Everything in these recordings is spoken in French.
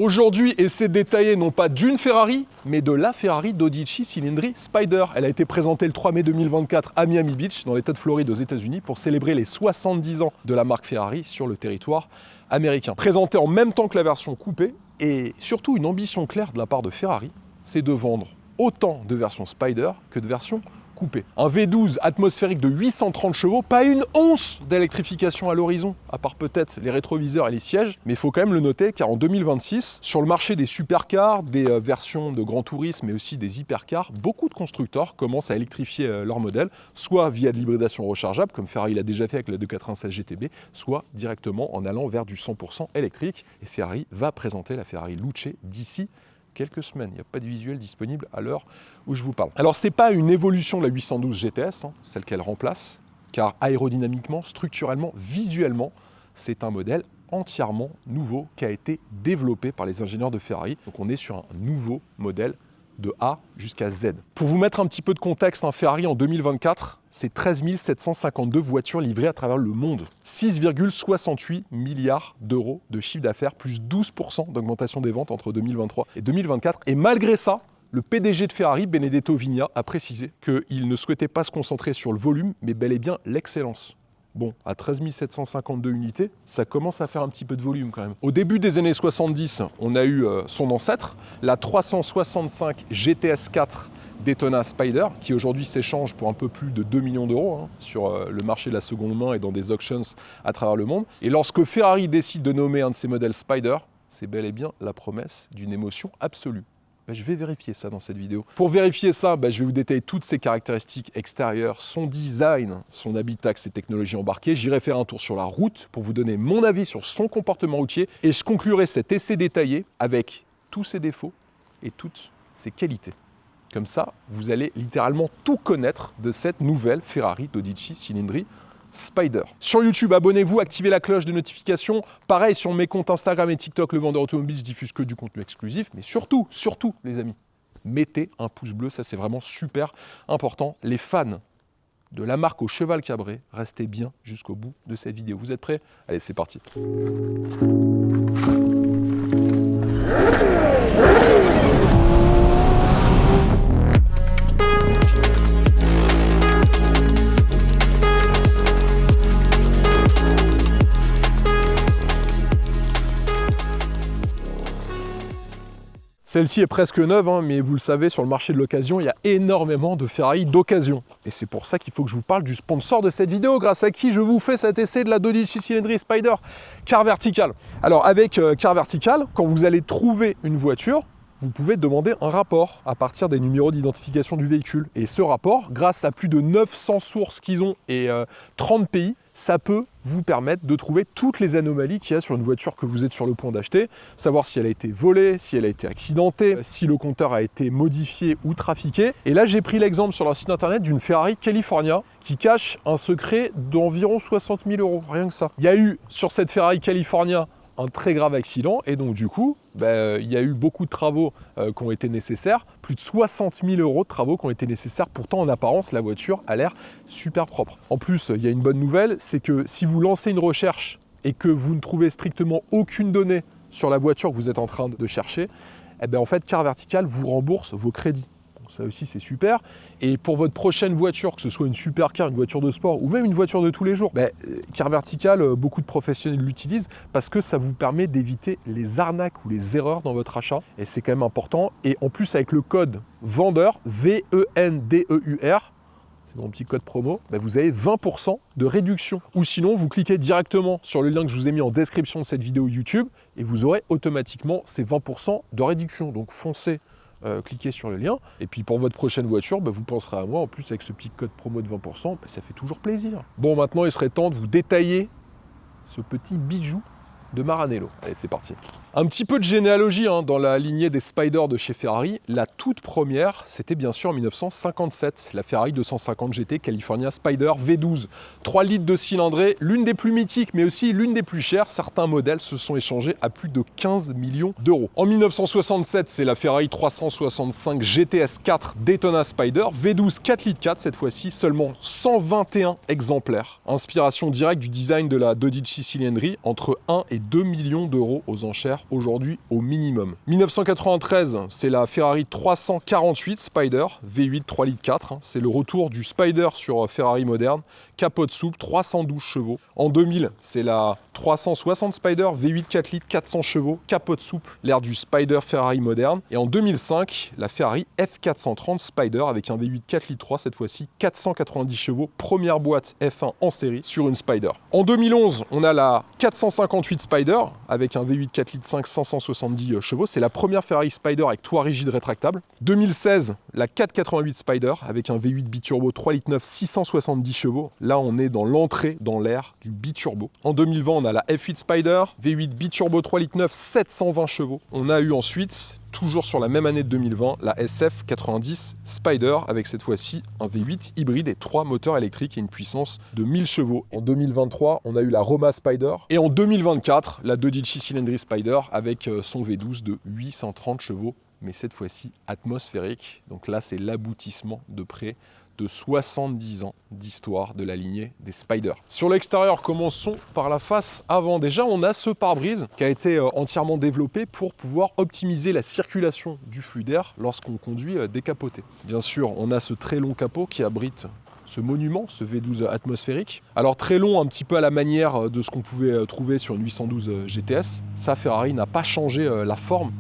Aujourd'hui, essai détaillé non pas d'une Ferrari, mais de la Ferrari Dodici Cilindri Spider. Elle a été présentée le 3 mai 2024 à Miami Beach, dans l'État de Floride aux États-Unis, pour célébrer les 70 ans de la marque Ferrari sur le territoire américain. Présentée en même temps que la version coupée, et surtout une ambition claire de la part de Ferrari, c'est de vendre autant de versions Spider que de versions coupées. Un V12 atmosphérique de 830 chevaux, pas une once d'électrification à l'horizon, à part peut-être les rétroviseurs et les sièges, mais il faut quand même le noter car en 2026, sur le marché des supercars, des versions de grand tourisme mais aussi des hypercars, beaucoup de constructeurs commencent à électrifier leur modèle, soit via de l'hybridation rechargeable, comme Ferrari l'a déjà fait avec la 296 GTB, soit directement en allant vers du 100% électrique. Et Ferrari va présenter la Ferrari Luce d'ici quelques semaines. Il n'y a pas de visuel disponible à l'heure où je vous parle. Alors, ce n'est pas une évolution de la 812 GTS, celle qu'elle remplace, car aérodynamiquement, structurellement, visuellement, c'est un modèle entièrement nouveau qui a été développé par les ingénieurs de Ferrari. Donc, on est sur un nouveau modèle de A jusqu'à Z. Pour vous mettre un petit peu de contexte, un Ferrari en 2024, c'est 13 752 voitures livrées à travers le monde. 6,68 milliards d'euros de chiffre d'affaires, plus 12% d'augmentation des ventes entre 2023 et 2024. Et malgré ça, le PDG de Ferrari, Benedetto Vigna, a précisé qu'il ne souhaitait pas se concentrer sur le volume, mais bel et bien l'excellence. Bon, à 13 752 unités, ça commence à faire un petit peu de volume quand même. Au début des années 70, on a eu son ancêtre, la 365 GTS 4 Daytona Spider, qui aujourd'hui s'échange pour un peu plus de 2 millions d'euros sur le marché de la seconde main et dans des auctions à travers le monde. Et lorsque Ferrari décide de nommer un de ses modèles Spider, c'est bel et bien la promesse d'une émotion absolue. Je vais vérifier ça dans cette vidéo. Pour vérifier ça, je vais vous détailler toutes ses caractéristiques extérieures, son design, son habitat, ses technologies embarquées. J'irai faire un tour sur la route pour vous donner mon avis sur son comportement routier et je conclurai cet essai détaillé avec tous ses défauts et toutes ses qualités. Comme ça, vous allez littéralement tout connaître de cette nouvelle Ferrari Dodici Cilindri Spider. Sur YouTube, abonnez-vous, activez la cloche de notification. Pareil, sur mes comptes Instagram et TikTok, Le Vendeur Automobile, je diffuse que du contenu exclusif. Mais surtout, les amis, mettez un pouce bleu, ça c'est vraiment super important. Les fans de la marque au cheval cabré, restez bien jusqu'au bout de cette vidéo. Vous êtes prêts? Allez, c'est parti. Celle-ci est presque neuve, mais vous le savez, sur le marché de l'occasion, il y a énormément de Ferrari d'occasion. Et c'est pour ça qu'il faut que je vous parle du sponsor de cette vidéo, grâce à qui je vous fais cet essai de la Dodici Cilindri Spider Car Vertical. Alors avec Car Vertical, quand vous allez trouver une voiture, vous pouvez demander un rapport à partir des numéros d'identification du véhicule. Et ce rapport, grâce à plus de 900 sources qu'ils ont et 30 pays, ça peut vous permettre de trouver toutes les anomalies qu'il y a sur une voiture que vous êtes sur le point d'acheter, savoir si elle a été volée, si elle a été accidentée, si le compteur a été modifié ou trafiqué. Et là, j'ai pris l'exemple sur leur site internet d'une Ferrari California qui cache un secret d'environ 60 000 €, rien que ça. Il y a eu sur cette Ferrari California un très grave accident et donc du coup, il y a eu beaucoup de travaux qui ont été nécessaires, plus de 60 000 € de travaux qui ont été nécessaires. Pourtant, en apparence, la voiture a l'air super propre. En plus, il y a une bonne nouvelle, c'est que si vous lancez une recherche et que vous ne trouvez strictement aucune donnée sur la voiture que vous êtes en train de chercher, en fait, Car Vertical vous rembourse vos crédits. Ça aussi, c'est super. Et pour votre prochaine voiture, que ce soit une supercar, une voiture de sport ou même une voiture de tous les jours, Car Vertical, beaucoup de professionnels l'utilisent parce que ça vous permet d'éviter les arnaques ou les erreurs dans votre achat. Et c'est quand même important. Et en plus, avec le code VENDEUR, VENDEUR, c'est mon petit code promo, vous avez 20% de réduction. Ou sinon, vous cliquez directement sur le lien que je vous ai mis en description de cette vidéo YouTube et vous aurez automatiquement ces 20% de réduction. Donc foncez. Cliquez sur le lien et puis pour votre prochaine voiture, vous penserez à moi. En plus, avec ce petit code promo de 20%, ça fait toujours plaisir. Bon, maintenant, il serait temps de vous détailler ce petit bijou de Maranello. Allez, c'est parti. Un petit peu de généalogie dans la lignée des Spider de chez Ferrari. La toute première, c'était bien sûr en 1957, la Ferrari 250 GT California Spider V12. 3 litres de cylindrée, l'une des plus mythiques, mais aussi l'une des plus chères. Certains modèles se sont échangés à plus de 15 millions d'euros. En 1967, c'est la Ferrari 365 GTS 4 Daytona Spider V12 4 litres 4, cette fois-ci seulement 121 exemplaires. Inspiration directe du design de la Dodici Cilindri entre 1 et 2 millions d'euros aux enchères aujourd'hui au minimum. 1993, c'est la Ferrari 348 Spider, V8 3 litres 4. C'est le retour du Spider sur Ferrari moderne, capote souple, 312 chevaux. En 2000, c'est la 360 Spider, V8 4 litres, 400 chevaux, capote souple, l'ère du Spider Ferrari moderne. Et en 2005, la Ferrari F430 Spider avec un V8 4 litres 3, cette fois-ci 490 chevaux, première boîte F1 en série sur une Spider. En 2011, on a la 458 Spider avec un V8 4 litres 5, 570 chevaux. C'est la première Ferrari Spider avec toit rigide rétractable. 2016, la 488 Spider avec un V8 biturbo 3 litres 9, 670 chevaux. Là, on est dans l'entrée dans l'ère du biturbo. En 2020, on a la F8 Spider, V8 biturbo 3 litres 9, 720 chevaux. On a eu ensuite, toujours sur la même année de 2020, la SF90 Spider avec cette fois-ci un V8 hybride et 3 moteurs électriques et une puissance de 1000 chevaux. En 2023, on a eu la Roma Spider et en 2024, la Dodici Cylindri Spider avec son V12 de 830 chevaux, mais cette fois-ci atmosphérique. Donc là, c'est l'aboutissement de près de 70 ans d'histoire de la lignée des Spider. Sur l'extérieur, commençons par la face avant. Déjà, on a ce pare-brise qui a été entièrement développé pour pouvoir optimiser la circulation du flux d'air lorsqu'on conduit décapoté. Bien sûr, on a ce très long capot qui abrite ce monument, ce V12 atmosphérique. Alors très long, un petit peu à la manière de ce qu'on pouvait trouver sur une 812 GTS. Ça, Ferrari n'a pas changé la forme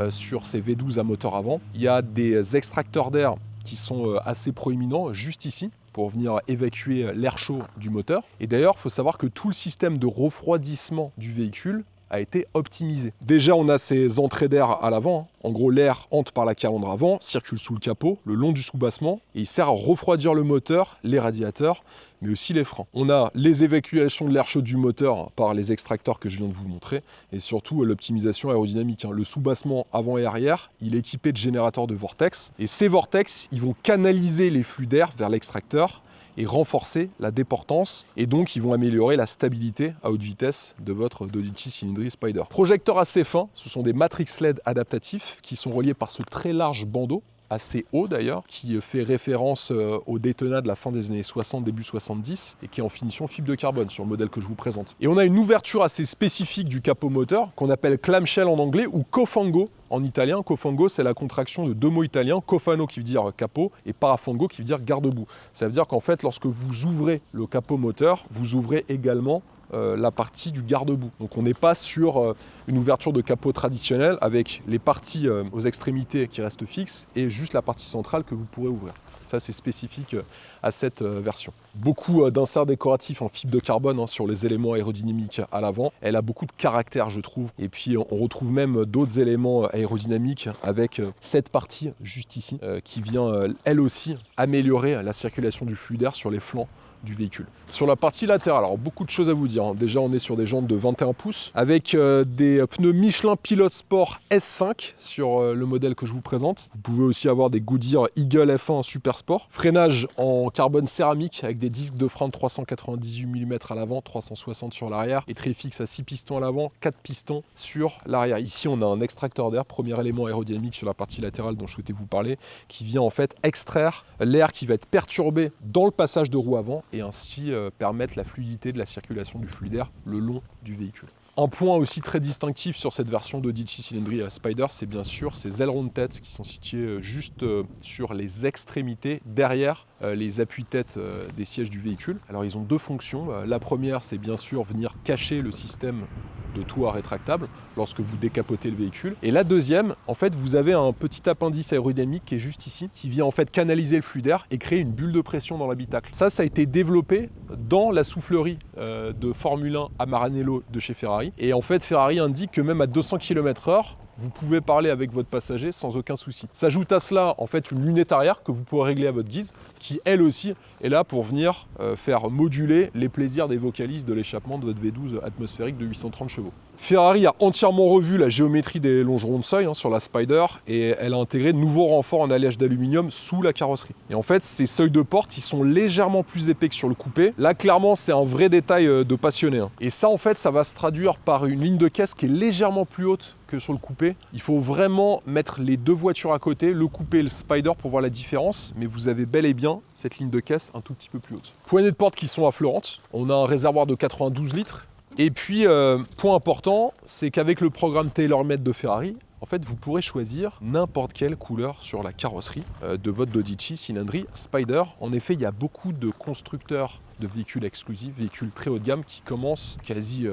sur ces V12 à moteur avant. Il y a des extracteurs d'air qui sont assez proéminents juste ici pour venir évacuer l'air chaud du moteur. Et d'ailleurs, il faut savoir que tout le système de refroidissement du véhicule a été optimisé. Déjà, on a ces entrées d'air à l'avant. En gros, l'air entre par la calandre avant, circule sous le capot, le long du sous-bassement, et il sert à refroidir le moteur, les radiateurs, mais aussi les freins. On a les évacuations de l'air chaud du moteur par les extracteurs que je viens de vous montrer, et surtout l'optimisation aérodynamique. Le sous-bassement avant et arrière, il est équipé de générateurs de vortex, et ces vortex, ils vont canaliser les flux d'air vers l'extracteur, et renforcer la déportance, et donc ils vont améliorer la stabilité à haute vitesse de votre Dodici Cylindri Spider. Projecteur assez fin, ce sont des matrix LED adaptatifs qui sont reliés par ce très large bandeau, assez haut d'ailleurs, qui fait référence au Daytona de la fin des années 60, début 70, et qui est en finition fibre de carbone sur le modèle que je vous présente. Et on a une ouverture assez spécifique du capot moteur, qu'on appelle clamshell en anglais, ou cofango en italien. Cofango, c'est la contraction de deux mots italiens, cofano qui veut dire capot, et parafango qui veut dire garde-boue. Ça veut dire qu'en fait, lorsque vous ouvrez le capot moteur, vous ouvrez également la partie du garde-boue. Donc on n'est pas sur une ouverture de capot traditionnelle avec les parties aux extrémités qui restent fixes et juste la partie centrale que vous pourrez ouvrir. Ça, c'est spécifique à cette version. Beaucoup d'inserts décoratifs en fibre de carbone sur les éléments aérodynamiques à l'avant. Elle a beaucoup de caractère, je trouve. Et puis, on retrouve même d'autres éléments aérodynamiques avec cette partie juste ici qui vient, elle aussi, améliorer la circulation du flux d'air sur les flancs du véhicule. Sur la partie latérale, alors beaucoup de choses à vous dire. Déjà, on est sur des jantes de 21 pouces avec des pneus Michelin Pilot Sport S5 sur le modèle que je vous présente. Vous pouvez aussi avoir des Goodyear Eagle F1 Super Sport. Freinage en carbone céramique avec des disques de frein de 398 mm à l'avant, 360 sur l'arrière et très fixe à 6 pistons à l'avant, 4 pistons sur l'arrière. Ici, on a un extracteur d'air, premier élément aérodynamique sur la partie latérale dont je souhaitais vous parler, qui vient en fait extraire l'air qui va être perturbé dans le passage de roue avant et ainsi permettre la fluidité de la circulation du flux d'air le long du véhicule. Un point aussi très distinctif sur cette version Dodici Cylindri Spider, c'est bien sûr ces ailerons de tête qui sont situés juste sur les extrémités, derrière les appuis-têtes des sièges du véhicule. Alors ils ont deux fonctions. La première, c'est bien sûr venir cacher le système de toit rétractable lorsque vous décapotez le véhicule. Et la deuxième, en fait, vous avez un petit appendice aérodynamique qui est juste ici, qui vient en fait canaliser le flux d'air et créer une bulle de pression dans l'habitacle. Ça a été développé dans la soufflerie de Formule 1 à Maranello de chez Ferrari. Et en fait, Ferrari indique que même à 200 km/h, vous pouvez parler avec votre passager sans aucun souci. S'ajoute à cela en fait une lunette arrière que vous pourrez régler à votre guise, qui elle aussi est là pour venir faire moduler les plaisirs des vocalises de l'échappement de votre V12 atmosphérique de 830 chevaux. Ferrari a entièrement revu la géométrie des longerons de seuil sur la Spider et elle a intégré de nouveaux renforts en alliage d'aluminium sous la carrosserie. Et en fait, ces seuils de porte, ils sont légèrement plus épais que sur le coupé. Là, clairement, c'est un vrai détail de passionné. Et ça, en fait, ça va se traduire par une ligne de caisse qui est légèrement plus haute que sur le coupé. Il faut vraiment mettre les deux voitures à côté, le coupé et le Spider pour voir la différence, mais vous avez bel et bien cette ligne de caisse un tout petit peu plus haute. Poignées de porte qui sont affleurantes. On a un réservoir de 92 litres Et puis, point important, c'est qu'avec le programme TaylorMade de Ferrari, en fait, vous pourrez choisir n'importe quelle couleur sur la carrosserie de votre Dodici cylindrée Spider. En effet, il y a beaucoup de constructeurs de véhicules exclusifs, véhicules très haut de gamme, qui commencent quasi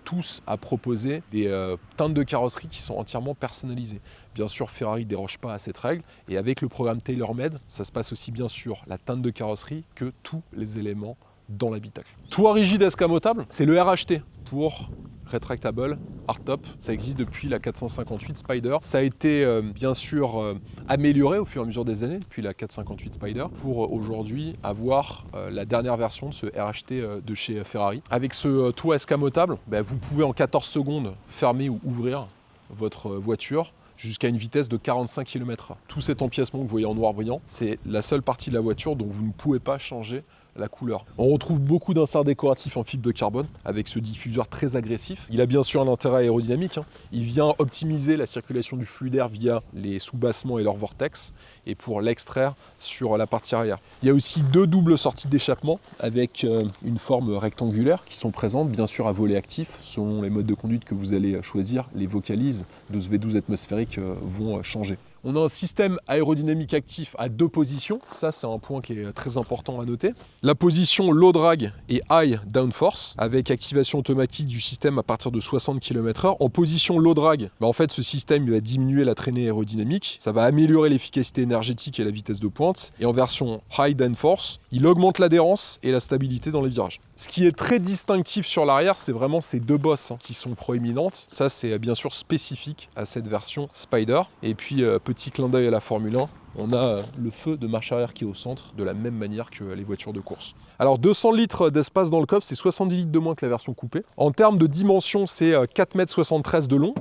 tous à proposer des teintes de carrosserie qui sont entièrement personnalisées. Bien sûr, Ferrari ne déroge pas à cette règle. Et avec le programme TaylorMade, ça se passe aussi bien sur la teinte de carrosserie que tous les éléments dans l'habitacle. Toit rigide escamotable, c'est le RHT pour rétractable hardtop. Ça existe depuis la 458 Spider. Ça a été bien sûr amélioré au fur et à mesure des années depuis la 458 Spider pour aujourd'hui avoir la dernière version de ce RHT de chez Ferrari. Avec ce toit escamotable, vous pouvez en 14 secondes fermer ou ouvrir votre voiture jusqu'à une vitesse de 45 km/h. Tout cet empiècement que vous voyez en noir brillant, c'est la seule partie de la voiture dont vous ne pouvez pas changer la couleur. On retrouve beaucoup d'inserts décoratifs en fibre de carbone avec ce diffuseur très agressif. Il a bien sûr un intérêt aérodynamique. Il vient optimiser la circulation du flux d'air via les sous-bassements et leur vortex et pour l'extraire sur la partie arrière. Il y a aussi 2 doubles sorties d'échappement avec une forme rectangulaire qui sont présentes bien sûr à volet actif. Selon les modes de conduite que vous allez choisir, les vocalises de ce V12 atmosphérique vont changer. On a un système aérodynamique actif à 2 positions. Ça, c'est un point qui est très important à noter. La position low drag et high downforce, avec activation automatique du système à partir de 60 km/h. En position low drag, en fait, ce système il va diminuer la traînée aérodynamique. Ça va améliorer l'efficacité énergétique et la vitesse de pointe. Et en version high downforce, il augmente l'adhérence et la stabilité dans les virages. Ce qui est très distinctif sur l'arrière, c'est vraiment ces 2 bosses qui sont proéminentes. Ça, c'est bien sûr spécifique à cette version Spider. Et puis, petit clin d'œil à la Formule 1, on a le feu de marche arrière qui est au centre, de la même manière que les voitures de course. Alors 200 litres d'espace dans le coffre, c'est 70 litres de moins que la version coupée. En termes de dimension, c'est 4,73 m de long,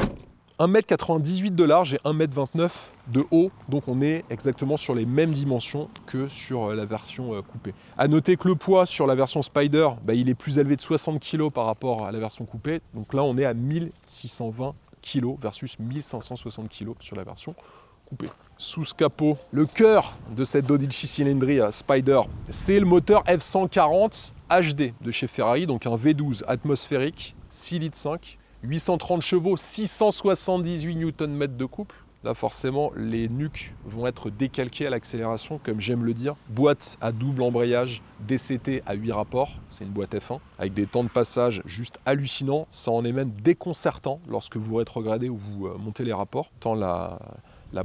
1,98 m de large et 1,29 m de haut. Donc on est exactement sur les mêmes dimensions que sur la version coupée. A noter que le poids sur la version Spider, il est plus élevé de 60 kg par rapport à la version coupée. Donc là on est à 1620 kg versus 1560 kg sur la version coupée. Sous ce capot, le cœur de cette Dodici Cylindri Spider, c'est le moteur F140 HD de chez Ferrari, donc un V12 atmosphérique, 6,5 litres, 830 chevaux, 678 Nm de couple. Là, forcément, les nuques vont être décalquées à l'accélération, comme j'aime le dire. Boîte à double embrayage, DCT à 8 rapports, c'est une boîte F1, avec des temps de passage juste hallucinants. Ça en est même déconcertant lorsque vous rétrogradez ou vous montez les rapports, tant la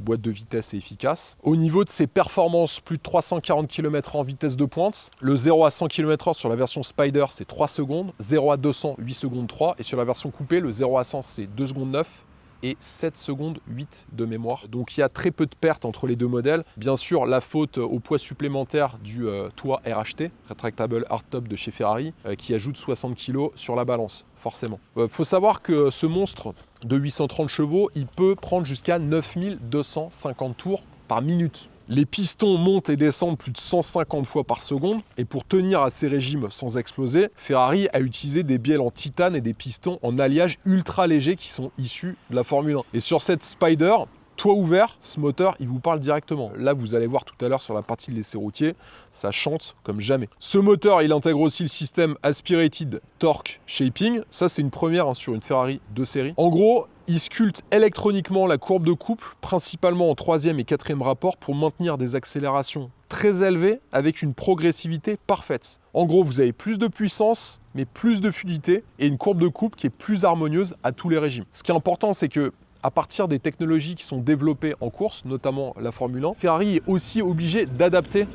boîte de vitesse est efficace. Au niveau de ses performances, plus de 340 km/h en vitesse de pointe. Le 0 à 100 km/h sur la version Spider, c'est 3 secondes. 0 à 200, 8 secondes 3. Et sur la version coupée, le 0 à 100, c'est 2 secondes 9 et 7 secondes 8 de mémoire. Donc il y a très peu de pertes entre les 2 modèles. Bien sûr, la faute au poids supplémentaire du toit RHT, Retractable Hardtop de chez Ferrari, qui ajoute 60 kg sur la balance, forcément. Faut savoir que ce monstre de 830 chevaux, il peut prendre jusqu'à 9250 tours par minute. Les pistons montent et descendent plus de 150 fois par seconde. Et pour tenir à ces régimes sans exploser, Ferrari a utilisé des bielles en titane et des pistons en alliage ultra légers qui sont issus de la Formule 1. Et sur cette Spider, toit ouvert, ce moteur, il vous parle directement. Là, vous allez voir tout à l'heure sur la partie de l'essai routier, ça chante comme jamais. Ce moteur, il intègre aussi le système Aspirated Torque Shaping. Ça, c'est une première sur une Ferrari de série. En gros, il sculpte électroniquement la courbe de couple, principalement en 3e et 4e rapport, pour maintenir des accélérations très élevées avec une progressivité parfaite. En gros, vous avez plus de puissance, mais plus de fluidité et une courbe de couple qui est plus harmonieuse à tous les régimes. Ce qui est important, c'est que à partir des technologies qui sont développées en course, notamment la Formule 1, Ferrari est aussi obligé d'adapter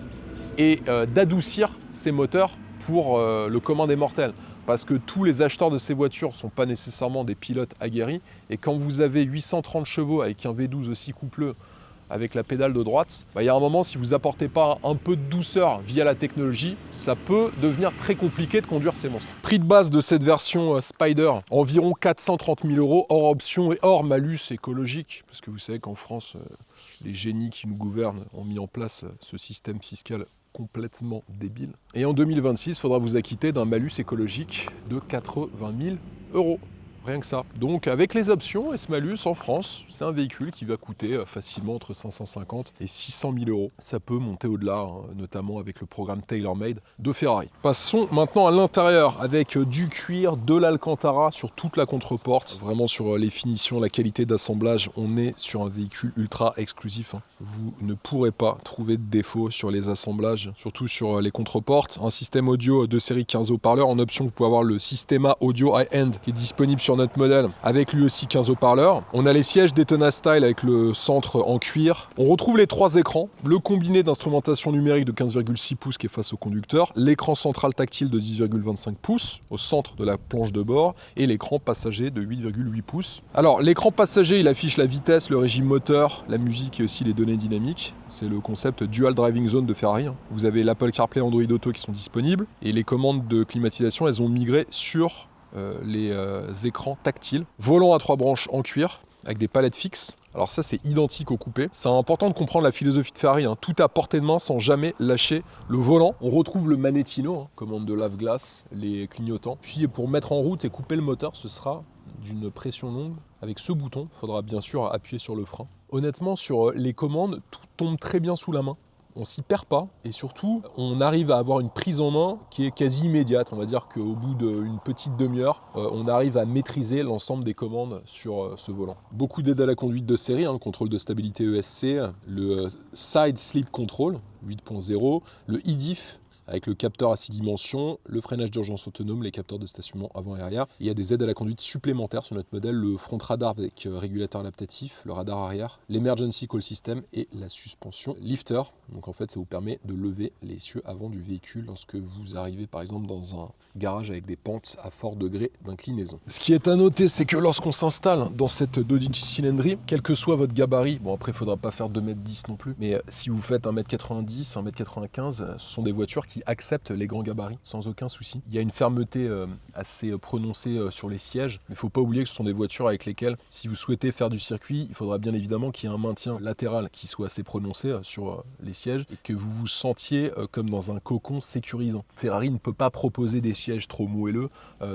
et d'adoucir ses moteurs pour le commun des mortels. Parce que tous les acheteurs de ces voitures ne sont pas nécessairement des pilotes aguerris. Et quand vous avez 830 chevaux avec un V12 aussi coupleux, avec la pédale de droite, il y a un moment, si vous n'apportez pas un peu de douceur via la technologie, ça peut devenir très compliqué de conduire ces monstres. Prix de base de cette version Spider, environ 430 000 €, hors option et hors malus écologique. Parce que vous savez qu'en France, les génies qui nous gouvernent ont mis en place ce système fiscal complètement débile. Et en 2026, il faudra vous acquitter d'un malus écologique de 80 000 €. Rien que ça. Donc avec les options, S-Malus en France, c'est un véhicule qui va coûter facilement entre 550 et 600 000 euros. Ça peut monter au-delà, hein, notamment avec le programme Tailor-Made de Ferrari. Passons maintenant à l'intérieur avec du cuir, de l'Alcantara sur toute la contreporte. Vraiment sur les finitions, la qualité d'assemblage, on est sur un véhicule ultra exclusif. Hein. Vous ne pourrez pas trouver de défaut sur les assemblages, surtout sur les contreportes. Un système audio de série 15 haut-parleurs. En option, vous pouvez avoir le Systema Audio High-End qui est disponible sur notre modèle avec lui aussi 15 haut-parleurs. On a les sièges Daytona Style avec le centre en cuir. On retrouve les 3 écrans, le combiné d'instrumentation numérique de 15,6 pouces qui est face au conducteur, l'écran central tactile de 10,25 pouces au centre de la planche de bord et l'écran passager de 8,8 pouces. Alors l'écran passager, il affiche la vitesse, le régime moteur, la musique et aussi les données dynamiques. C'est le concept Dual Driving Zone de Ferrari. Vous avez l'Apple CarPlay, Android Auto qui sont disponibles et les commandes de climatisation, elles ont migré sur les écrans tactiles. Volant à 3 branches en cuir avec des palettes fixes. Alors ça, c'est identique au coupé. C'est important de comprendre la philosophie de Ferrari, hein. Tout à portée de main sans jamais lâcher le volant. On retrouve le manettino, hein, commande de lave-glace, les clignotants. Puis pour mettre en route et couper le moteur, ce sera d'une pression longue. Avec ce bouton, il faudra bien sûr appuyer sur le frein. Honnêtement, sur les commandes, tout tombe très bien sous la main. On s'y perd pas et surtout on arrive à avoir une prise en main qui est quasi immédiate. On va dire qu'au bout d'une petite demi-heure, on arrive à maîtriser l'ensemble des commandes sur ce volant. Beaucoup d'aide à la conduite de série, hein, le contrôle de stabilité ESC, le Side Sleep Control 8.0, le e-diff avec le capteur à 6 dimensions, le freinage d'urgence autonome, les capteurs de stationnement avant et arrière. Il y a des aides à la conduite supplémentaires sur notre modèle, le front radar avec régulateur adaptatif, le radar arrière, l'emergency call system et la suspension lifter. Donc en fait, ça vous permet de lever l'essieu avant du véhicule lorsque vous arrivez par exemple dans un garage avec des pentes à fort degré d'inclinaison. Ce qui est à noter, c'est que lorsqu'on s'installe dans cette Dodge cylindrée, quel que soit votre gabarit, bon après il ne faudra pas faire 2,10 m non plus, mais si vous faites 1,90 m, 1,95 m, ce sont des voitures qui acceptent les grands gabarits sans aucun souci. Il y a une fermeté assez prononcée sur les sièges, mais il ne faut pas oublier que ce sont des voitures avec lesquelles, si vous souhaitez faire du circuit, il faudra bien évidemment qu'il y ait un maintien latéral qui soit assez prononcé sur les sièges et que vous vous sentiez comme dans un cocon sécurisant. Ferrari ne peut pas proposer des sièges trop moelleux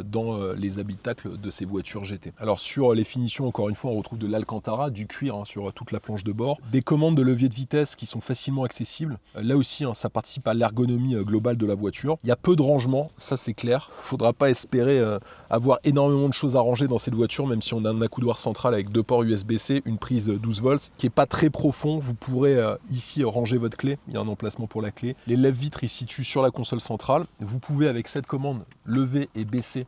dans les habitacles de ces voitures GT. Alors sur les finitions, encore une fois, on retrouve de l'Alcantara, du cuir hein, sur toute la planche de bord, des commandes de levier de vitesse qui sont facilement accessibles. Là aussi, hein, ça participe à l'ergonomie globale de la voiture. Il y a peu de rangement, ça c'est clair. Il ne faudra pas espérer avoir énormément de choses à ranger dans cette voiture, même si on a un accoudoir central avec 2 ports USB-C, une prise 12 volts qui n'est pas très profond. Vous pourrez ici ranger votre clé. Il y a un emplacement pour la clé. Les lève-vitres, ils se situent sur la console centrale. Vous pouvez, avec cette commande, lever et baisser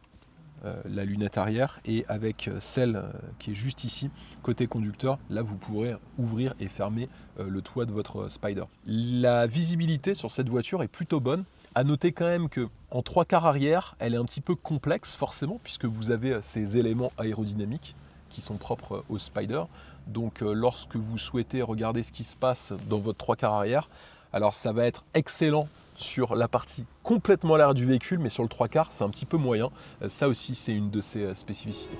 la lunette arrière et avec celle qui est juste ici, côté conducteur, là vous pourrez ouvrir et fermer le toit de votre Spider. La visibilité sur cette voiture est plutôt bonne. À noter quand même que en 3/4 arrière, elle est un petit peu complexe forcément puisque vous avez ces éléments aérodynamiques qui sont propres au Spider. Donc lorsque vous souhaitez regarder ce qui se passe dans votre 3/4 arrière, alors ça va être excellent sur la partie complètement à l'arrière du véhicule, mais sur le 3/4, c'est un petit peu moyen. Ça aussi, c'est une de ses spécificités.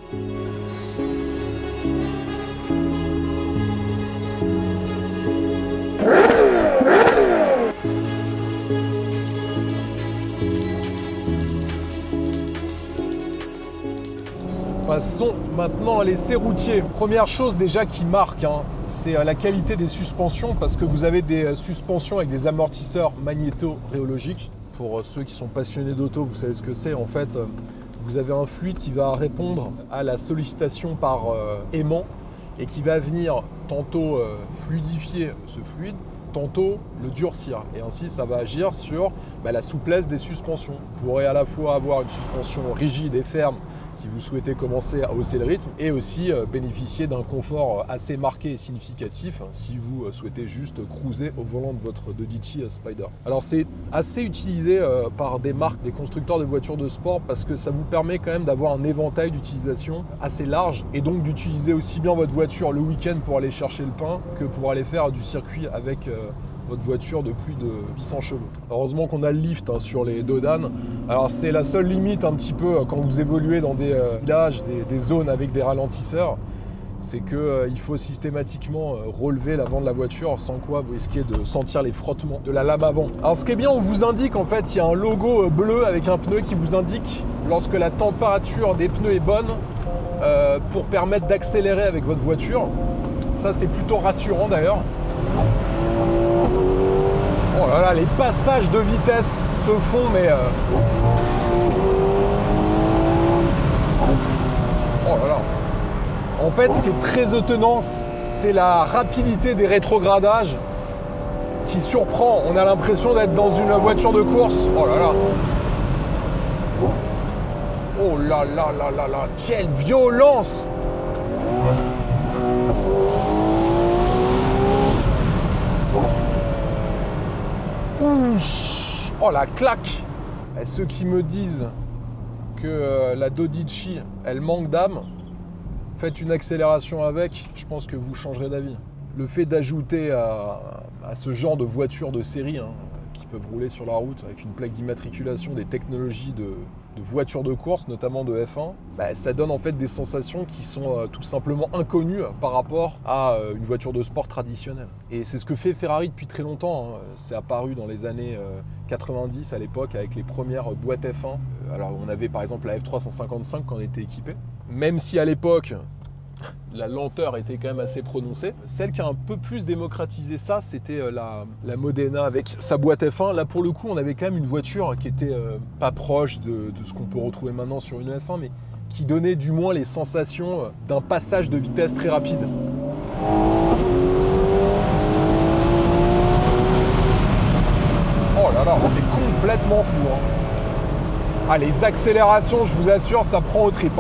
Passons maintenant à l'essai routier. Première chose déjà qui marque, hein, c'est la qualité des suspensions parce que vous avez des suspensions avec des amortisseurs magnéto-rhéologiques. Pour ceux qui sont passionnés d'auto, vous savez ce que c'est. En fait, vous avez un fluide qui va répondre à la sollicitation par aimant et qui va venir tantôt fluidifier ce fluide, tantôt le durcir. Et ainsi, ça va agir sur la souplesse des suspensions. Vous pourrez à la fois avoir une suspension rigide et ferme si vous souhaitez commencer à hausser le rythme et aussi bénéficier d'un confort assez marqué et significatif si vous souhaitez juste cruiser au volant de votre Dodge Spider. Alors c'est assez utilisé par des marques, des constructeurs de voitures de sport parce que ça vous permet quand même d'avoir un éventail d'utilisation assez large et donc d'utiliser aussi bien votre voiture le week-end pour aller chercher le pain que pour aller faire du circuit avec votre voiture de plus de 800 chevaux. Heureusement qu'on a le lift sur les Dodan. Alors c'est la seule limite un petit peu quand vous évoluez dans des villages, des zones avec des ralentisseurs, c'est qu'il faut systématiquement relever l'avant de la voiture, sans quoi vous risquez de sentir les frottements de la lame avant. Alors ce qui est bien, on vous indique en fait, il y a un logo bleu avec un pneu qui vous indique lorsque la température des pneus est bonne pour permettre d'accélérer avec votre voiture. Ça, c'est plutôt rassurant d'ailleurs. Oh là là, les passages de vitesse se font, mais... Oh là là. En fait, ce qui est très étonnant, c'est la rapidité des rétrogradages qui surprend. On a l'impression d'être dans une voiture de course. Oh là là. Oh là là là là là. Quelle violence! Ouch. Oh la claque! Et ceux qui me disent que la Dodici, elle manque d'âme, faites une accélération avec, je pense que vous changerez d'avis. Le fait d'ajouter à ce genre de voitures de série, qui peuvent rouler sur la route avec une plaque d'immatriculation des technologies de voitures de course, notamment de F1, ça donne en fait des sensations qui sont tout simplement inconnues par rapport à une voiture de sport traditionnelle. Et c'est ce que fait Ferrari depuis très longtemps. C'est apparu dans les années 90 à l'époque avec les premières boîtes F1. Alors on avait par exemple la F355 quand on était équipé. Même si à l'époque, la lenteur était quand même assez prononcée. Celle qui a un peu plus démocratisé ça, c'était la Modena avec sa boîte F1. Là, pour le coup, on avait quand même une voiture qui était pas proche de ce qu'on peut retrouver maintenant sur une F1, mais qui donnait du moins les sensations d'un passage de vitesse très rapide. Oh là là, c'est complètement fou. Ah, les accélérations, je vous assure, ça prend aux tripes.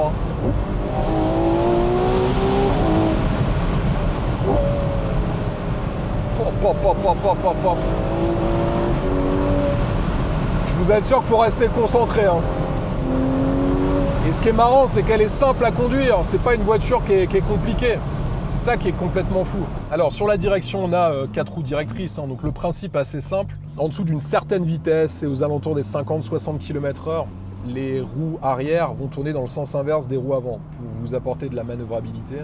Pop, pop, pop, pop, pop, pop. Je vous assure qu'il faut rester concentré. Et ce qui est marrant, c'est qu'elle est simple à conduire. C'est pas une voiture qui est compliquée. C'est ça qui est complètement fou. Alors sur la direction, on a 4 roues directrices. Donc le principe est assez simple. En dessous d'une certaine vitesse, et aux alentours des 50-60 km/h, les roues arrière vont tourner dans le sens inverse des roues avant pour vous apporter de la manœuvrabilité.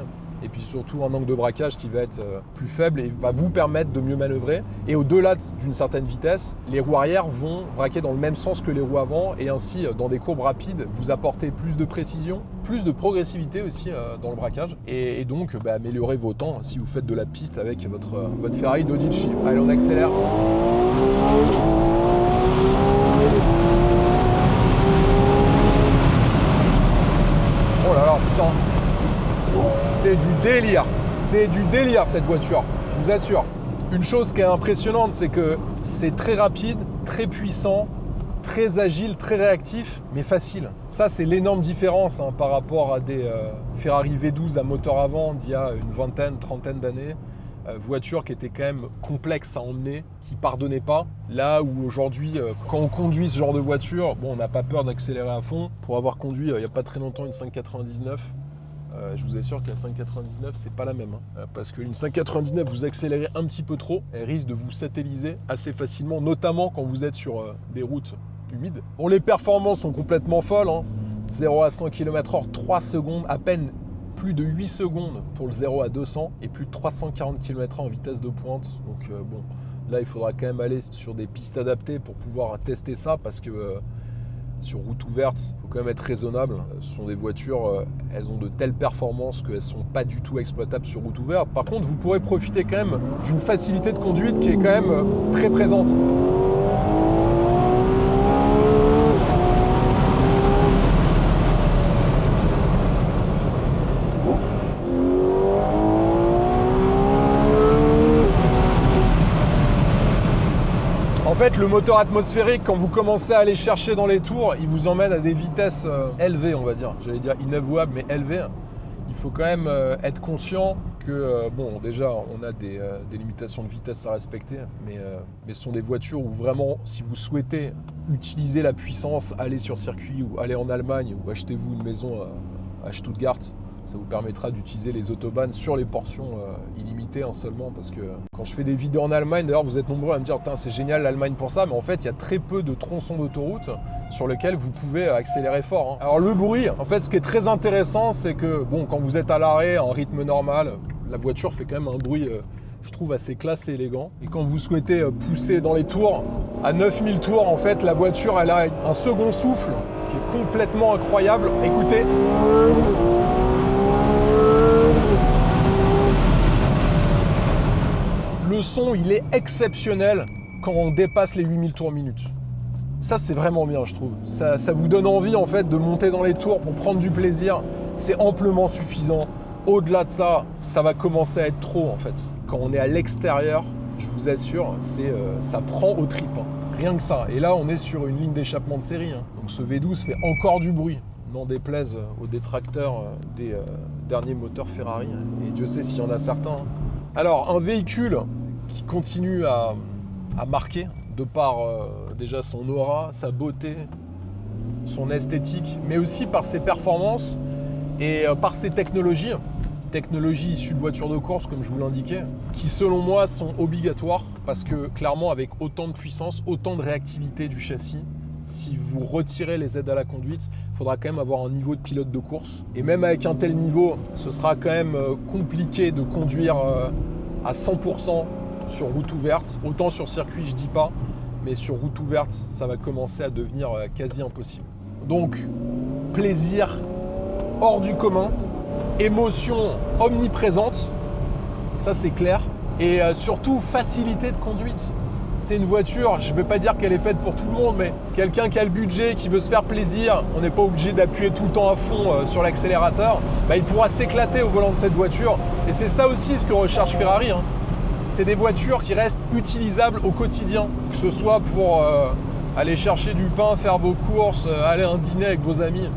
Et puis surtout un angle de braquage qui va être plus faible et va vous permettre de mieux manœuvrer. Et au-delà d'une certaine vitesse, les roues arrière vont braquer dans le même sens que les roues avant et ainsi, dans des courbes rapides, vous apporter plus de précision, plus de progressivité aussi dans le braquage et donc améliorer vos temps si vous faites de la piste avec votre Ferrari Dodici. Allez, on accélère. Oh là là, putain! C'est du délire cette voiture, je vous assure. Une chose qui est impressionnante, c'est que c'est très rapide, très puissant, très agile, très réactif, mais facile. Ça, c'est l'énorme différence par rapport à des Ferrari V12 à moteur avant d'il y a une vingtaine, trentaine d'années. Voiture qui était quand même complexe à emmener, qui pardonnait pas. Là où aujourd'hui, quand on conduit ce genre de voiture, on n'a pas peur d'accélérer à fond. Pour avoir conduit il n'y a pas très longtemps une 599, je vous assure que la 599, c'est pas la même. Parce qu'une 599, vous accélérez un petit peu trop, elle risque de vous satelliser assez facilement, notamment quand vous êtes sur des routes humides. Bon, les performances sont complètement folles. 0 à 100 km/h, 3 secondes, à peine plus de 8 secondes pour le 0 à 200 et plus de 340 km/h en vitesse de pointe. Donc là, il faudra quand même aller sur des pistes adaptées pour pouvoir tester ça parce que sur route ouverte, il faut quand même être raisonnable. Ce sont des voitures, elles ont de telles performances qu'elles ne sont pas du tout exploitables sur route ouverte. Par contre, vous pourrez profiter quand même d'une facilité de conduite qui est quand même très présente. En fait, le moteur atmosphérique, quand vous commencez à aller chercher dans les tours, il vous emmène à des vitesses élevées, on va dire. J'allais dire inavouables, mais élevées. Il faut quand même être conscient que, déjà, on a des limitations de vitesse à respecter, mais ce sont des voitures où vraiment, si vous souhaitez utiliser la puissance, aller sur circuit ou aller en Allemagne ou achetez-vous une maison à Stuttgart, ça vous permettra d'utiliser les autobahns sur les portions illimitées seulement parce que quand je fais des vidéos en Allemagne, d'ailleurs vous êtes nombreux à me dire c'est génial l'Allemagne pour ça, mais en fait il y a très peu de tronçons d'autoroute sur lesquels vous pouvez accélérer fort. Alors le bruit, en fait ce qui est très intéressant, c'est que quand vous êtes à l'arrêt en rythme normal, la voiture fait quand même un bruit je trouve assez classe et élégant. Et quand vous souhaitez pousser dans les tours, à 9000 tours, en fait la voiture elle a un second souffle qui est complètement incroyable. Écoutez. Le son, il est exceptionnel quand on dépasse les 8000 tours minute. Ça, c'est vraiment bien, je trouve. Ça vous donne envie, en fait, de monter dans les tours pour prendre du plaisir. C'est amplement suffisant. Au-delà de ça, ça va commencer à être trop, en fait. Quand on est à l'extérieur, je vous assure, ça prend aux tripes. Hein. Rien que ça. Et là, on est sur une ligne d'échappement de série. Hein. Donc ce V12 fait encore du bruit. N'en déplaise aux détracteurs des derniers moteurs Ferrari. Et Dieu sait s'il y en a certains. Alors, un véhicule qui continue à marquer, de par déjà son aura, sa beauté, son esthétique, mais aussi par ses performances et par ses technologies. Technologies issues de voitures de course, comme je vous l'indiquais, qui selon moi sont obligatoires parce que clairement avec autant de puissance, autant de réactivité du châssis, si vous retirez les aides à la conduite, il faudra quand même avoir un niveau de pilote de course. Et même avec un tel niveau, ce sera quand même compliqué de conduire à 100% sur route ouverte. Autant sur circuit, je dis pas, mais sur route ouverte, ça va commencer à devenir quasi impossible. Donc, plaisir hors du commun, émotion omniprésente, ça c'est clair, et surtout facilité de conduite. C'est une voiture, je ne vais pas dire qu'elle est faite pour tout le monde, mais quelqu'un qui a le budget, qui veut se faire plaisir, on n'est pas obligé d'appuyer tout le temps à fond sur l'accélérateur, il pourra s'éclater au volant de cette voiture. Et c'est ça aussi ce que recherche Ferrari. Hein. C'est des voitures qui restent utilisables au quotidien, que ce soit pour aller chercher du pain, faire vos courses, aller à un dîner avec vos amis.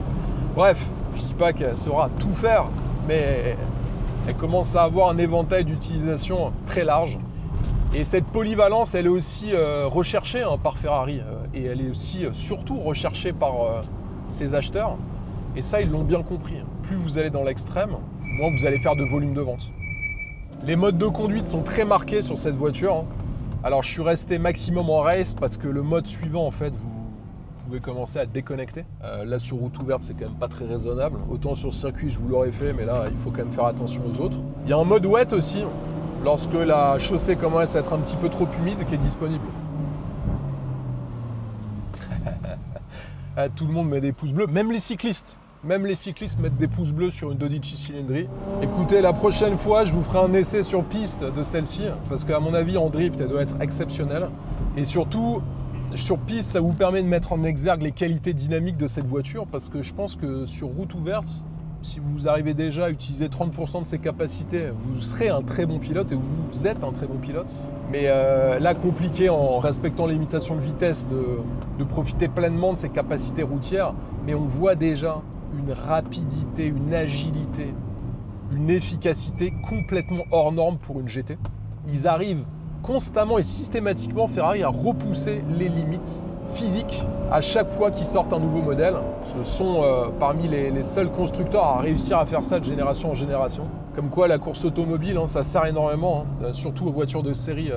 Bref, je ne dis pas qu'elle saura tout faire, mais elle commence à avoir un éventail d'utilisation très large. Et cette polyvalence, elle est aussi recherchée par Ferrari. Et elle est aussi surtout recherchée par ses acheteurs. Et ça, ils l'ont bien compris. Plus vous allez dans l'extrême, moins vous allez faire de volume de vente. Les modes de conduite sont très marqués sur cette voiture. Hein. Alors, je suis resté maximum en race parce que le mode suivant, en fait, vous pouvez commencer à déconnecter. Là, sur route ouverte, c'est quand même pas très raisonnable. Autant sur circuit, je vous l'aurais fait, mais là, il faut quand même faire attention aux autres. Il y a un mode wet aussi, lorsque la chaussée commence à être un petit peu trop humide, qui est disponible. Tout le monde met des pouces bleus, même les cyclistes. Même les cyclistes mettent des pouces bleus sur une Dodici Cilindri. Écoutez, la prochaine fois, je vous ferai un essai sur piste de celle-ci, parce qu'à mon avis, en drift, elle doit être exceptionnelle. Et surtout, sur piste, ça vous permet de mettre en exergue les qualités dynamiques de cette voiture, parce que je pense que sur route ouverte, si vous arrivez déjà à utiliser 30% de ses capacités, vous serez un très bon pilote et vous êtes un très bon pilote. Mais là, compliqué en respectant les limitations de vitesse, de profiter pleinement de ses capacités routières. Mais on voit déjà une rapidité, une agilité, une efficacité complètement hors norme pour une GT. Ils arrivent constamment et systématiquement, Ferrari, à repousser les limites physiques à chaque fois qu'ils sortent un nouveau modèle. Ce sont parmi les seuls constructeurs à réussir à faire ça de génération en génération. Comme quoi la course automobile, ça sert énormément, surtout aux voitures de série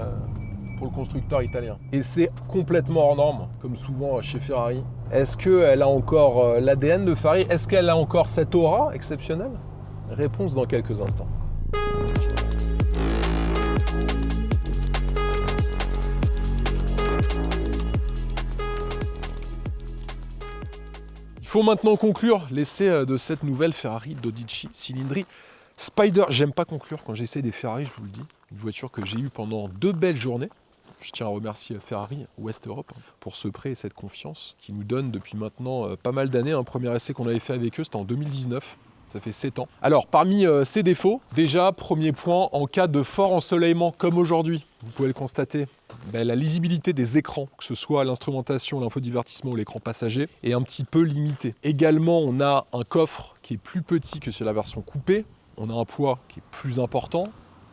pour le constructeur italien. Et c'est complètement hors norme, comme souvent chez Ferrari. Est-ce qu'elle a encore l'ADN de Ferrari? Est-ce qu'elle a encore cette aura exceptionnelle? Réponse dans quelques instants. Il faut maintenant conclure l'essai de cette nouvelle Ferrari Dodici Cilindri Spider. J'aime pas conclure quand j'essaie des Ferrari, je vous le dis. Une voiture que j'ai eue pendant 2 belles journées. Je tiens à remercier Ferrari West Europe pour ce prêt et cette confiance qui nous donne depuis maintenant pas mal d'années. Un premier essai qu'on avait fait avec eux, c'était en 2019. Ça fait 7 ans. Alors, parmi ses défauts, déjà, premier point, en cas de fort ensoleillement comme aujourd'hui, vous pouvez le constater, la lisibilité des écrans, que ce soit l'instrumentation, l'infodivertissement ou l'écran passager, est un petit peu limitée. Également, on a un coffre qui est plus petit que sur la version coupée. On a un poids qui est plus important.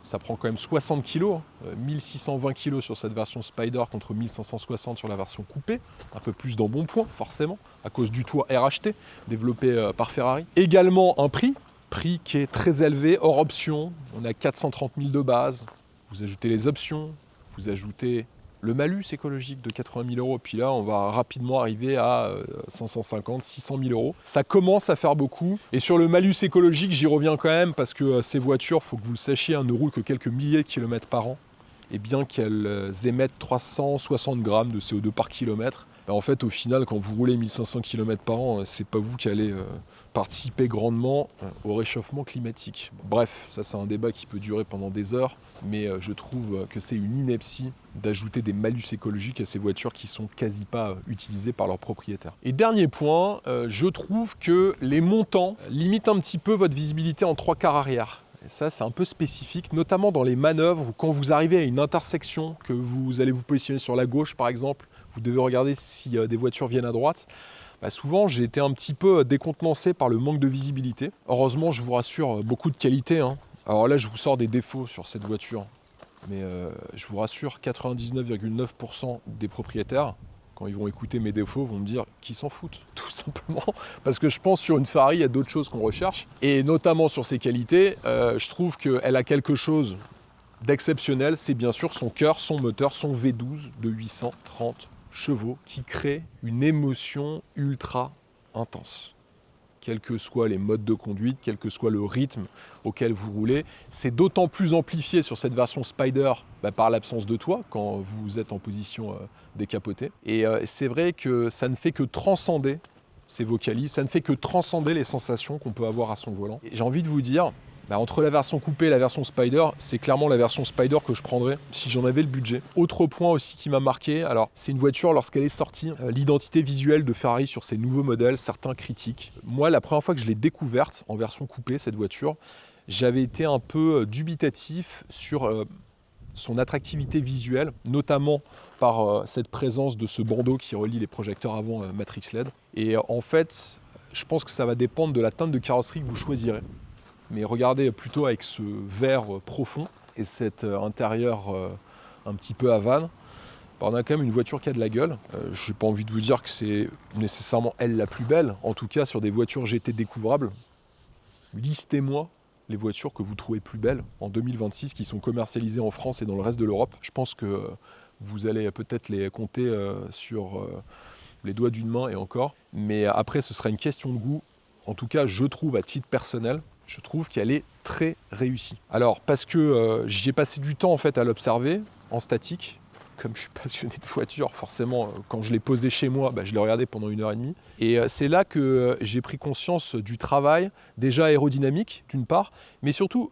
Ça prend quand même 60 kg, 1620 kg sur cette version Spider contre 1560 sur la version coupée. Un peu plus d'embonpoint, forcément, à cause du toit RHT développé par Ferrari. Également un prix qui est très élevé, hors option. On a 430 000 de base. Vous ajoutez les options, vous ajoutez le malus écologique de 80 000 €. Puis là, on va rapidement arriver à 550, 600 000 €. Ça commence à faire beaucoup. Et sur le malus écologique, j'y reviens quand même parce que ces voitures, il faut que vous le sachiez, ne roulent que quelques milliers de kilomètres par an. et bien qu'elles émettent 360 grammes de CO2 par kilomètre, en fait, au final, quand vous roulez 1500 km par an, c'est pas vous qui allez participer grandement au réchauffement climatique. Bref, ça c'est un débat qui peut durer pendant des heures, mais je trouve que c'est une ineptie d'ajouter des malus écologiques à ces voitures qui sont quasi pas utilisées par leurs propriétaires. Et dernier point, je trouve que les montants limitent un petit peu votre visibilité en 3/4 arrière. Et ça, c'est un peu spécifique, notamment dans les manœuvres, où quand vous arrivez à une intersection, que vous allez vous positionner sur la gauche par exemple, vous devez regarder si des voitures viennent à droite. Souvent, j'ai été un petit peu décontenancé par le manque de visibilité. Heureusement, je vous rassure, beaucoup de qualité, hein. Alors là, je vous sors des défauts sur cette voiture. Mais je vous rassure, 99,9% des propriétaires, quand ils vont écouter mes défauts, vont me dire qu'ils s'en foutent, tout simplement. Parce que je pense sur une Ferrari, il y a d'autres choses qu'on recherche. Et notamment sur ses qualités, je trouve qu'elle a quelque chose d'exceptionnel. C'est bien sûr son cœur, son moteur, son V12 de 830 chevaux qui crée une émotion ultra intense. Quels que soient les modes de conduite, quel que soit le rythme auquel vous roulez. C'est d'autant plus amplifié sur cette version Spider par l'absence de toit quand vous êtes en position décapotée. Et c'est vrai que ça ne fait que transcender ces vocalises, ça ne fait que transcender les sensations qu'on peut avoir à son volant. Et j'ai envie de vous dire, entre la version coupée et la version Spider, c'est clairement la version Spider que je prendrais si j'en avais le budget. Autre point aussi qui m'a marqué, alors c'est une voiture lorsqu'elle est sortie, l'identité visuelle de Ferrari sur ces nouveaux modèles, certains critiquent. Moi, la première fois que je l'ai découverte en version coupée, cette voiture, j'avais été un peu dubitatif sur son attractivité visuelle, notamment par cette présence de ce bandeau qui relie les projecteurs avant Matrix LED. Et en fait, je pense que ça va dépendre de la teinte de carrosserie que vous choisirez. Mais regardez plutôt avec ce vert profond et cet intérieur un petit peu Havane, on a quand même une voiture qui a de la gueule. Je n'ai pas envie de vous dire que c'est nécessairement elle la plus belle. En tout cas, sur des voitures GT découvrables, listez-moi les voitures que vous trouvez plus belles en 2026 qui sont commercialisées en France et dans le reste de l'Europe. Je pense que vous allez peut-être les compter sur les doigts d'une main et encore. Mais après, ce sera une question de goût. En tout cas, je trouve à titre personnel, je trouve qu'elle est très réussie. Alors, parce que j'y ai passé du temps en fait à l'observer en statique. Comme je suis passionné de voiture, forcément, quand je l'ai posée chez moi, je l'ai regardée pendant 1h30. Et c'est là que j'ai pris conscience du travail, déjà aérodynamique, d'une part, mais surtout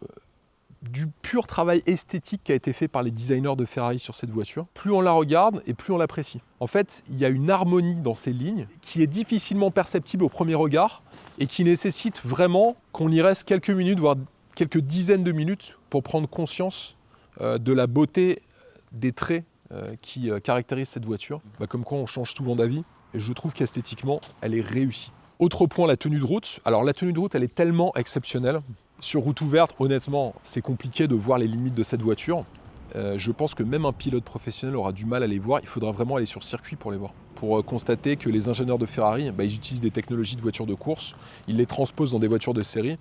du pur travail esthétique qui a été fait par les designers de Ferrari sur cette voiture. Plus on la regarde et plus on l'apprécie. En fait, il y a une harmonie dans ces lignes qui est difficilement perceptible au premier regard et qui nécessite vraiment qu'on y reste quelques minutes, voire quelques dizaines de minutes pour prendre conscience de la beauté des traits qui caractérisent cette voiture. Comme quoi on change souvent d'avis et je trouve qu'esthétiquement, elle est réussie. Autre point, la tenue de route. Alors la tenue de route, elle est tellement exceptionnelle. Sur route ouverte, honnêtement, c'est compliqué de voir les limites de cette voiture. Je pense que même un pilote professionnel aura du mal à les voir. Il faudra vraiment aller sur circuit pour les voir. Pour constater que les ingénieurs de Ferrari, ils utilisent des technologies de voitures de course. Ils les transposent dans des voitures de série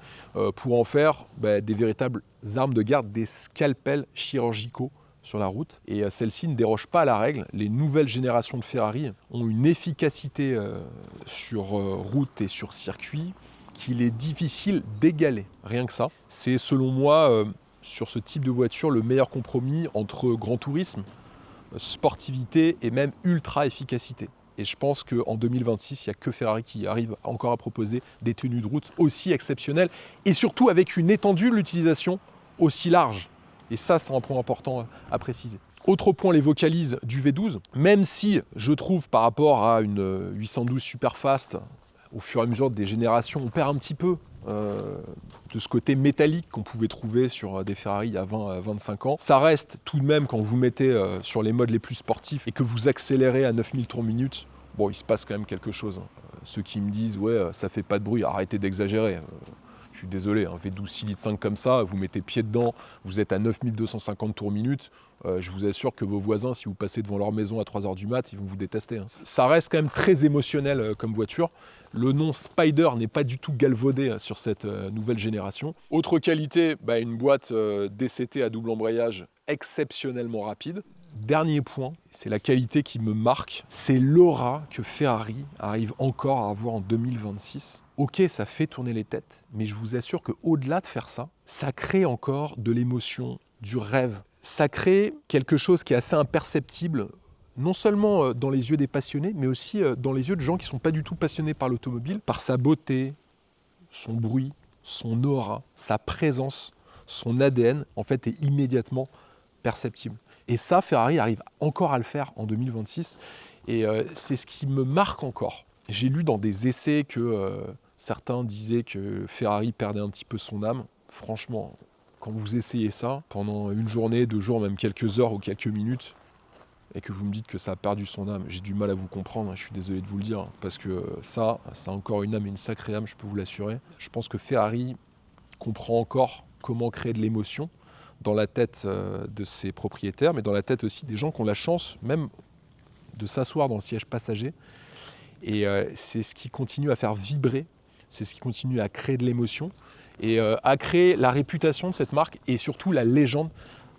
pour en faire des véritables armes de guerre, des scalpels chirurgicaux sur la route. Et celle-ci ne déroge pas à la règle. Les nouvelles générations de Ferrari ont une efficacité sur route et sur circuit qu'il est difficile d'égaler. Rien que ça. C'est selon moi, sur ce type de voiture, le meilleur compromis entre grand tourisme, sportivité et même ultra-efficacité. Et je pense qu'en 2026, il n'y a que Ferrari qui arrive encore à proposer des tenues de route aussi exceptionnelles et surtout avec une étendue de l'utilisation aussi large. Et ça, c'est un point important à préciser. Autre point, les vocalises du V12. Même si je trouve par rapport à une 812 Superfast, au fur et à mesure des générations, on perd un petit peu de ce côté métallique qu'on pouvait trouver sur des Ferrari il y a 20-25 ans. Ça reste tout de même, quand vous mettez sur les modes les plus sportifs et que vous accélérez à 9000 tours minute, il se passe quand même quelque chose. Ceux qui me disent « ouais, ça fait pas de bruit », arrêtez d'exagérer. Je suis désolé, un V12 6 litres 5 comme ça, vous mettez pied dedans, vous êtes à 9250 tours minute, je vous assure que vos voisins, si vous passez devant leur maison à 3h du mat, ils vont vous détester. Ça reste quand même très émotionnel comme voiture. Le nom Spider n'est pas du tout galvaudé sur cette nouvelle génération. Autre qualité, une boîte DCT à double embrayage exceptionnellement rapide. Dernier point, c'est la qualité qui me marque, c'est l'aura que Ferrari arrive encore à avoir en 2026. Ok, ça fait tourner les têtes, mais je vous assure qu'au-delà de faire ça, ça crée encore de l'émotion, du rêve. ça crée quelque chose qui est assez imperceptible, non seulement dans les yeux des passionnés, mais aussi dans les yeux de gens qui ne sont pas du tout passionnés par l'automobile, par sa beauté, son bruit, son aura, sa présence, son ADN, en fait, est immédiatement perceptible. Et ça, Ferrari arrive encore à le faire en 2026, et c'est ce qui me marque encore. J'ai lu dans des essais que certains disaient que Ferrari perdait un petit peu son âme. Franchement, quand vous essayez ça, pendant une journée, 2 jours, même quelques heures ou quelques minutes, et que vous me dites que ça a perdu son âme, j'ai du mal à vous comprendre, je suis désolé de vous le dire, parce que ça a encore une âme et une sacrée âme, je peux vous l'assurer. Je pense que Ferrari comprend encore comment créer de l'émotion dans la tête de ses propriétaires, mais dans la tête aussi des gens qui ont la chance même de s'asseoir dans le siège passager. Et c'est ce qui continue à faire vibrer, c'est ce qui continue à créer de l'émotion et à créer la réputation de cette marque et surtout la légende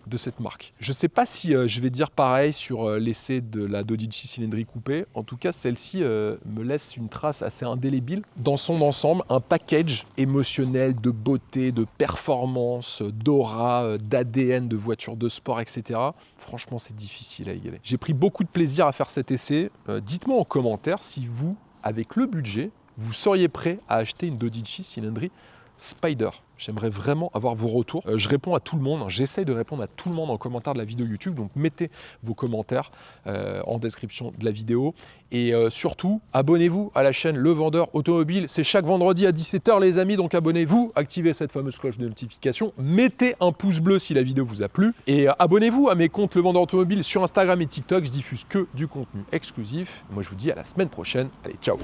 de cette marque. Je ne sais pas si je vais dire pareil sur l'essai de la Dodici Cylindri coupée. En tout cas, celle-ci me laisse une trace assez indélébile. Dans son ensemble, un package émotionnel de beauté, de performance, d'aura, d'ADN, de voiture de sport, etc. Franchement, c'est difficile à égaler. J'ai pris beaucoup de plaisir à faire cet essai. Dites-moi en commentaire si vous, avec le budget, vous seriez prêt à acheter une Dodici Cylindri Spider. J'aimerais vraiment avoir vos retours. Je réponds à tout le monde, j'essaye de répondre à tout le monde en commentaire de la vidéo YouTube, donc mettez vos commentaires en description de la vidéo. Et surtout, abonnez-vous à la chaîne Le Vendeur Automobile. C'est chaque vendredi à 17h les amis, donc abonnez-vous, activez cette fameuse cloche de notification, mettez un pouce bleu si la vidéo vous a plu, et abonnez-vous à mes comptes Le Vendeur Automobile sur Instagram et TikTok, je diffuse que du contenu exclusif. Moi je vous dis à la semaine prochaine, allez ciao.